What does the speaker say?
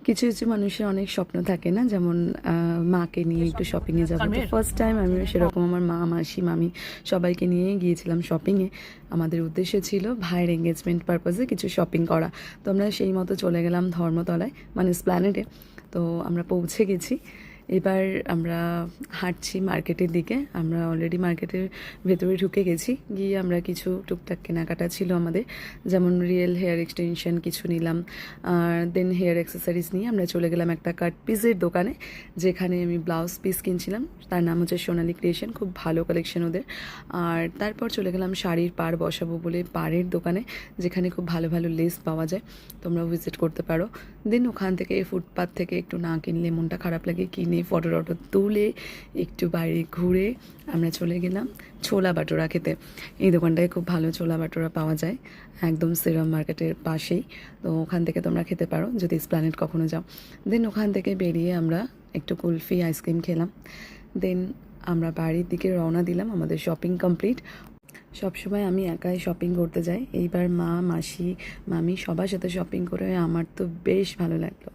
কিছু কিছু মানুষের অনেক স্বপ্ন থাকে না, যেমন মাকে নিয়ে একটু শপিংয়ে যাবো। তো ফার্স্ট টাইম আমিও সেরকম আমার মা, মাসি, মামি সবাইকে নিয়েই গিয়েছিলাম শপিংয়ে। আমাদের উদ্দেশ্য ছিল ভাইয়ের এঙ্গেজমেন্ট পারপাসে কিছু শপিং করা। তো আমরা সেই মতো চলে গেলাম ধর্মতলায়, মানে এসপ্ল্যানেডে। তো আমরা পৌঁছে গেছি। এবার আমরা হাঁটছি মার্কেটের দিকে। আমরা অলরেডি মার্কেটের ভেতরে ঢুকে গেছি। গিয়ে আমরা কিছু টুকটাক কেনাকাটা ছিল আমাদের, যেমন রিয়েল হেয়ার এক্সটেনশন কিছু নিলাম। আর দেন হেয়ার অ্যাক্সেসরিজ নিয়ে আমরা চলে গেলাম একটা কাট পিসের দোকানে, যেখানে আমি ব্লাউজ পিস কিনছিলাম। তার নাম হচ্ছে সোনালি ক্রিয়েশন, খুব ভালো কালেকশন ওদের। আর তারপর চলে গেলাম শাড়ির পাড় বসাবো বলে পাড়ের দোকানে, যেখানে খুব ভালো ভালো লেস পাওয়া যায়, তোমরা ভিজিট করতে পারো। দেন ওখান থেকে ফুটপাথ থেকে একটু না কিনলে মনটা খারাপ লাগে, কিনে ফটো টটো তুলে একটু বাইরে ঘুরে আমরা চলে গেলাম ছোলা বাটোরা খেতে। এই দোকানটায় খুব ভালো ছোলা বাটোরা পাওয়া যায়, একদম সিরাম মার্কেটের পাশেই। তো ওখান থেকে তোমরা খেতে পারো যদি এসপ্ল্যানেড কখনো যাও। দেন ওখান থেকে বেরিয়ে আমরা একটু কুলফি আইসক্রিম খেলাম। দেন আমরা বাড়ির দিকে রওনা দিলাম, আমাদের শপিং কমপ্লিট। সবসময় আমি একাই শপিং করতে যাই, এইবার মা, মাসি, মামি সবার সাথে শপিং করে আমার তো বেশ ভালো লাগলো।